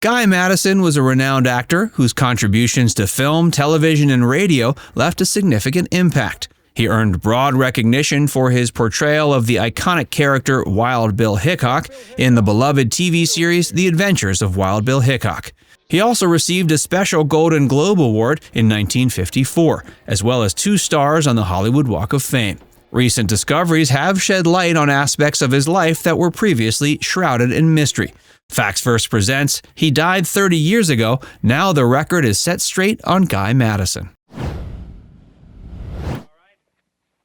Guy Madison was a renowned actor whose contributions to film, television, and radio left a significant impact. He earned broad recognition for his portrayal of the iconic character Wild Bill Hickok in the beloved TV series The Adventures of Wild Bill Hickok. He also received a special Golden Globe Award in 1954, as well as 2 stars on the Hollywood Walk of Fame. Recent discoveries have shed light on aspects of his life that were previously shrouded in mystery. Facts First presents, he died 30 years ago. Now the record is set straight on Guy Madison.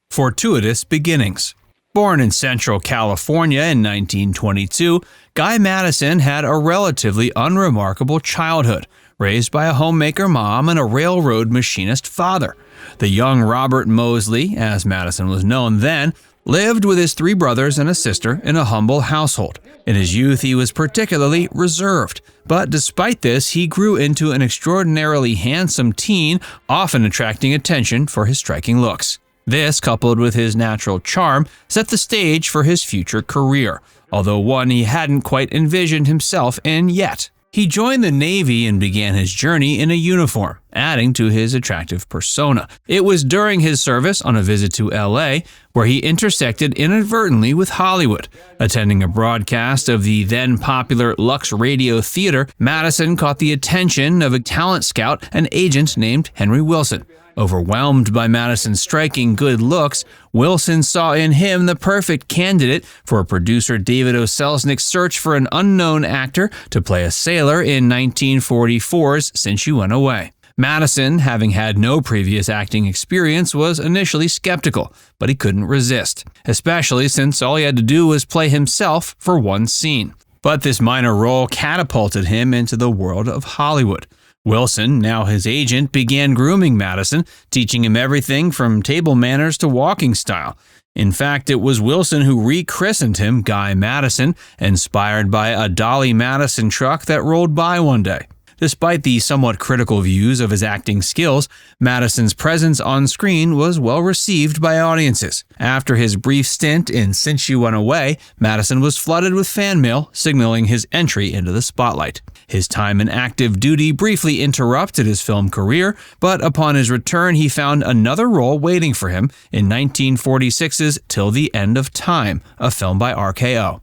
Fortuitous Beginnings. Born in Central California in 1922, Guy Madison had a relatively unremarkable childhood, raised by a homemaker mom and a railroad machinist father. The young Robert Mosley, as Madison was known then, lived with his 3 brothers and a sister in a humble household. In his youth, he was particularly reserved, but despite this, he grew into an extraordinarily handsome teen, often attracting attention for his striking looks. This, coupled with his natural charm, set the stage for his future career, although one he hadn't quite envisioned himself in yet. He joined the Navy and began his journey in a uniform, adding to his attractive persona. It was during his service on a visit to LA where he intersected inadvertently with Hollywood. Attending a broadcast of the then popular Lux Radio Theater, Madison caught the attention of a talent scout and agent named Henry Wilson. Overwhelmed by Madison's striking good looks, Wilson saw in him the perfect candidate for producer David O. Selznick's search for an unknown actor to play a sailor in 1944's Since You Went Away. Madison, having had no previous acting experience, was initially skeptical, but he couldn't resist, especially since all he had to do was play himself for one scene. But this minor role catapulted him into the world of Hollywood. Wilson, now his agent, began grooming Madison, teaching him everything from table manners to walking style. In fact, it was Wilson who rechristened him Guy Madison, inspired by a Dolly Madison truck that rolled by one day. Despite the somewhat critical views of his acting skills, Madison's presence on screen was well received by audiences. After his brief stint in Since You Went Away, Madison was flooded with fan mail, signaling his entry into the spotlight. His time in active duty briefly interrupted his film career, but upon his return he found another role waiting for him in 1946's Till the End of Time, a film by RKO.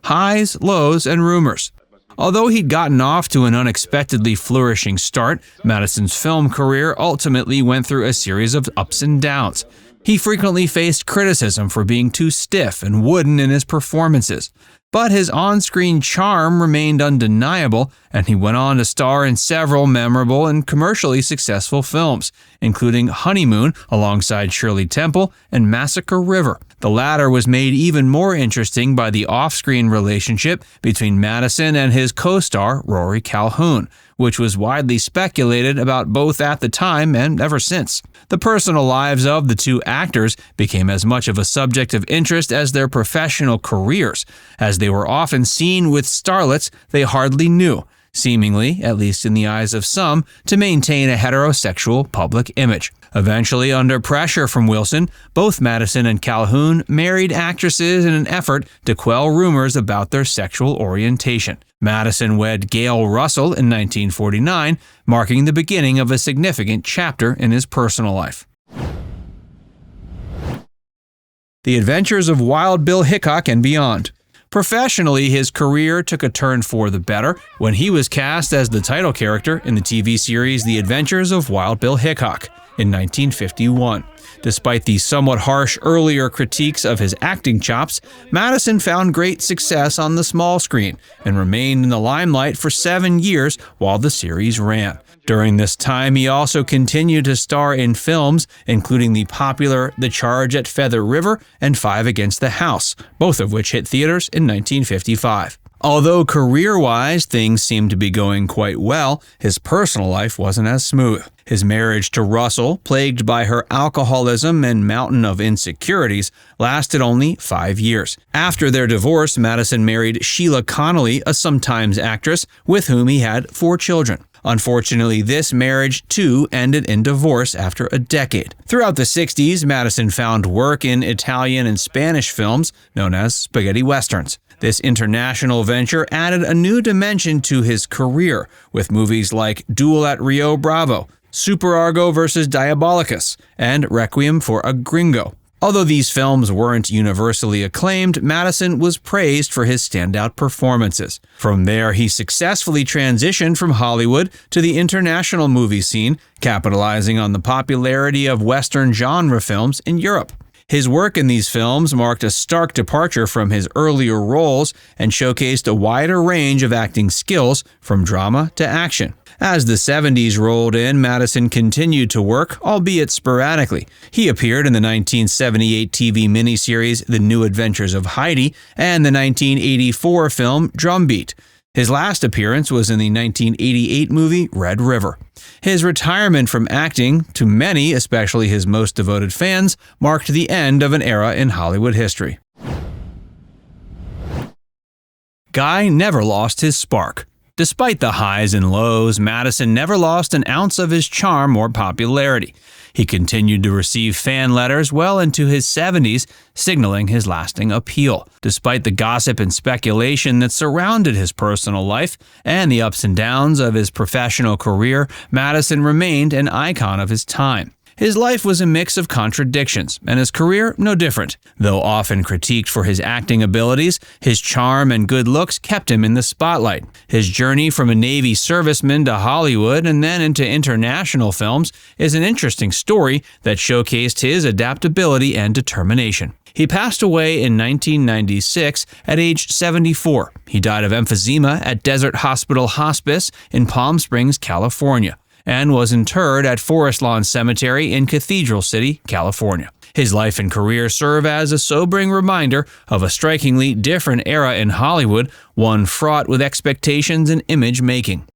Highs, lows, and rumors. Although he'd gotten off to an unexpectedly flourishing start, Madison's film career ultimately went through a series of ups and downs. He frequently faced criticism for being too stiff and wooden in his performances, but his on-screen charm remained undeniable, and he went on to star in several memorable and commercially successful films, including Honeymoon alongside Shirley Temple and Massacre River. The latter was made even more interesting by the off-screen relationship between Madison and his co-star Rory Calhoun, which was widely speculated about both at the time and ever since. The personal lives of the 2 actors became as much of a subject of interest as their professional careers, as they were often seen with starlets they hardly knew, seemingly, at least in the eyes of some, to maintain a heterosexual public image. Eventually, under pressure from Wilson, both Madison and Calhoun married actresses in an effort to quell rumors about their sexual orientation. Madison wed Gail Russell in 1949, marking the beginning of a significant chapter in his personal life. The Adventures of Wild Bill Hickok and Beyond. Professionally, his career took a turn for the better when he was cast as the title character in the TV series The Adventures of Wild Bill Hickok in 1951. Despite the somewhat harsh earlier critiques of his acting chops, Madison found great success on the small screen and remained in the limelight for 7 years while the series ran. During this time, he also continued to star in films, including the popular The Charge at Feather River and 5 Against the House, both of which hit theaters in 1955. Although career-wise things seemed to be going quite well, his personal life wasn't as smooth. His marriage to Russell, plagued by her alcoholism and mountain of insecurities, lasted only 5 years. After their divorce, Madison married Sheila Connolly, a Sometimes actress, with whom he had 4 children. Unfortunately, this marriage, too, ended in divorce after a decade. Throughout the 60s, Madison found work in Italian and Spanish films known as spaghetti westerns. This international venture added a new dimension to his career, with movies like Duel at Rio Bravo, Super Argo vs. Diabolicus, and Requiem for a Gringo. Although these films weren't universally acclaimed, Madison was praised for his standout performances. From there, he successfully transitioned from Hollywood to the international movie scene, capitalizing on the popularity of Western genre films in Europe. His work in these films marked a stark departure from his earlier roles and showcased a wider range of acting skills, from drama to action. As the 70s rolled in, Madison continued to work, albeit sporadically. He appeared in the 1978 TV miniseries The New Adventures of Heidi and the 1984 film Drumbeat. His last appearance was in the 1988 movie Red River. His retirement from acting, to many, especially his most devoted fans, marked the end of an era in Hollywood history. Guy never lost his spark. Despite the highs and lows, Madison never lost an ounce of his charm or popularity. He continued to receive fan letters well into his 70s, signaling his lasting appeal. Despite the gossip and speculation that surrounded his personal life and the ups and downs of his professional career, Madison remained an icon of his time. His life was a mix of contradictions, and his career no different. Though often critiqued for his acting abilities, his charm and good looks kept him in the spotlight. His journey from a Navy serviceman to Hollywood and then into international films is an interesting story that showcased his adaptability and determination. He passed away in 1996 at age 74. He died of emphysema at Desert Hospital Hospice in Palm Springs, California, and was interred at Forest Lawn Cemetery in Cathedral City, California. His life and career serve as a sobering reminder of a strikingly different era in Hollywood, one fraught with expectations and image making.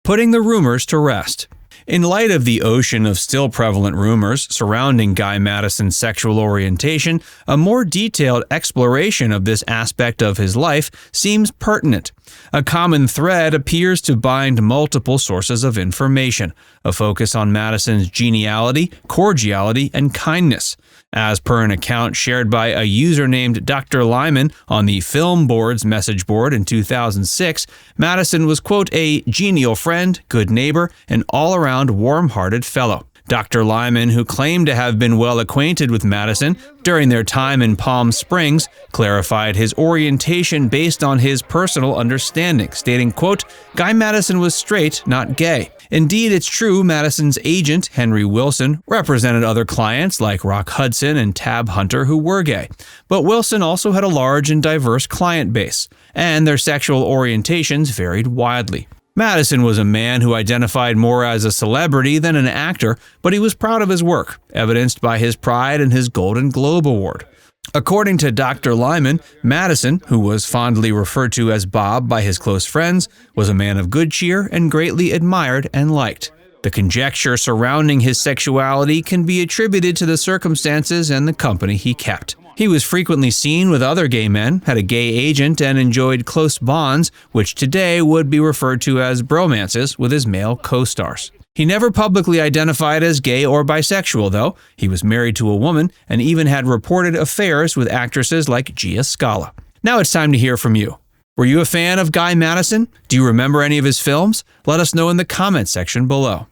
Putting the rumors to rest. In light of the ocean of still prevalent rumors surrounding Guy Madison's sexual orientation, a more detailed exploration of this aspect of his life seems pertinent. A common thread appears to bind multiple sources of information, a focus on Madison's geniality, cordiality, and kindness. As per an account shared by a user named Dr. Lyman on the Film Board's message board in 2006, Madison was, quote, a genial friend, good neighbor, and all-around warm-hearted fellow. Dr. Lyman, who claimed to have been well acquainted with Madison during their time in Palm Springs, clarified his orientation based on his personal understanding, stating, quote, Guy Madison was straight, not gay. Indeed, it's true Madison's agent, Henry Wilson, represented other clients like Rock Hudson and Tab Hunter who were gay. But Wilson also had a large and diverse client base, and their sexual orientations varied widely. Madison was a man who identified more as a celebrity than an actor, but he was proud of his work, evidenced by his pride in his Golden Globe Award. According to Dr. Lyman, Madison, who was fondly referred to as Bob by his close friends, was a man of good cheer and greatly admired and liked. The conjecture surrounding his sexuality can be attributed to the circumstances and the company he kept. He was frequently seen with other gay men, had a gay agent, and enjoyed close bonds, which today would be referred to as bromances, with his male co-stars. He never publicly identified as gay or bisexual, though. He was married to a woman and even had reported affairs with actresses like Gia Scala. Now it's time to hear from you. Were you a fan of Guy Madison? Do you remember any of his films? Let us know in the comments section below.